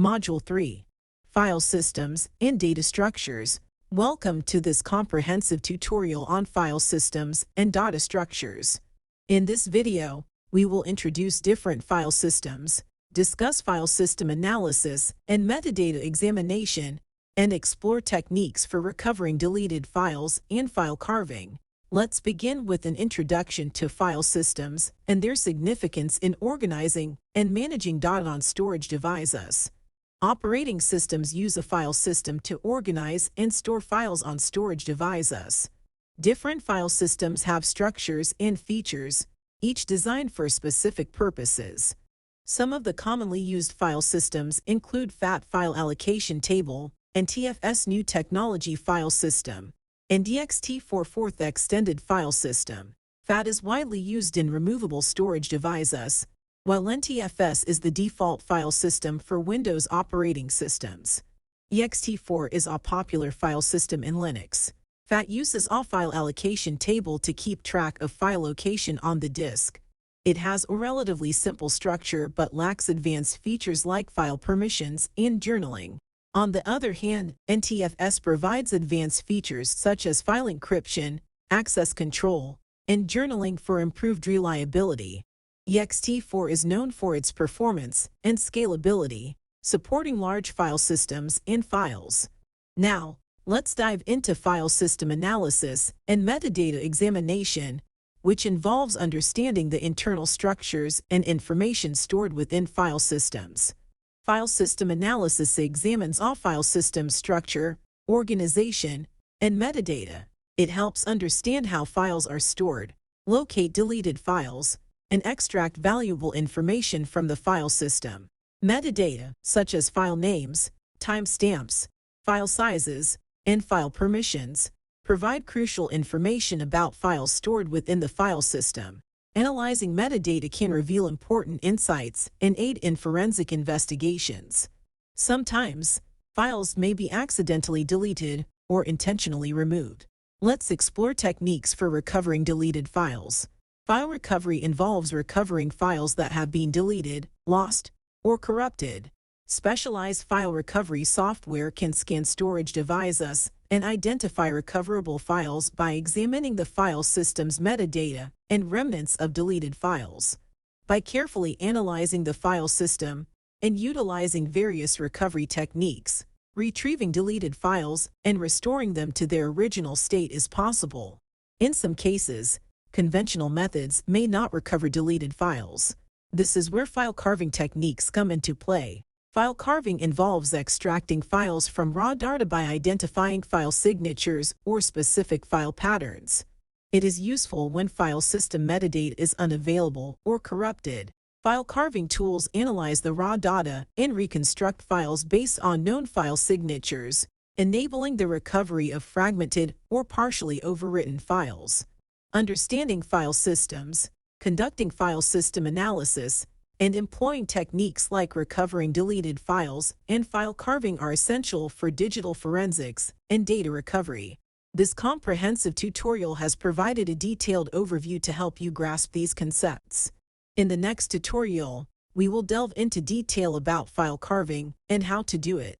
Module 3. File Systems and Data Structures. Welcome to this comprehensive tutorial on file systems and data structures. In this video, we will introduce different file systems, discuss file system analysis and metadata examination, and explore techniques for recovering deleted files and file carving. Let's begin with an introduction to file systems and their significance in organizing and managing data on storage devices. Operating systems use a file system to organize and store files on storage devices. Different file systems have structures and features, each designed for specific purposes. Some of the commonly used file systems include FAT File Allocation Table and TFS New Technology File System, and DXT4 Fourth Extended File System. FAT is widely used in removable storage devices, while NTFS is the default file system for Windows operating systems. ext4 is a popular file system in Linux. FAT uses a file allocation table to keep track of file location on the disk. It has a relatively simple structure but lacks advanced features like file permissions and journaling. On the other hand, NTFS provides advanced features such as file encryption, access control, and journaling for improved reliability. ext4 is known for its performance and scalability, supporting large file systems and files. Now, let's dive into file system analysis and metadata examination, which involves understanding the internal structures and information stored within file systems. File system analysis examines all file system structure, organization, and metadata. It helps understand how files are stored, locate deleted files, and extract valuable information from the file system. Metadata, such as file names, timestamps, file sizes, and file permissions, provide crucial information about files stored within the file system. Analyzing metadata can reveal important insights and aid in forensic investigations. Sometimes, files may be accidentally deleted or intentionally removed. Let's explore techniques for recovering deleted files. File recovery involves recovering files that have been deleted, lost, or corrupted. Specialized file recovery software can scan storage devices and identify recoverable files by examining the file system's metadata and remnants of deleted files. By carefully analyzing the file system and utilizing various recovery techniques, retrieving deleted files and restoring them to their original state is possible. In some cases, conventional methods may not recover deleted files. This is where file carving techniques come into play. File carving involves extracting files from raw data by identifying file signatures or specific file patterns. It is useful when file system metadata is unavailable or corrupted. File carving tools analyze the raw data and reconstruct files based on known file signatures, enabling the recovery of fragmented or partially overwritten files. Understanding file systems, conducting file system analysis, and employing techniques like recovering deleted files and file carving are essential for digital forensics and data recovery. This comprehensive tutorial has provided a detailed overview to help you grasp these concepts. In the next tutorial, we will delve into detail about file carving and how to do it.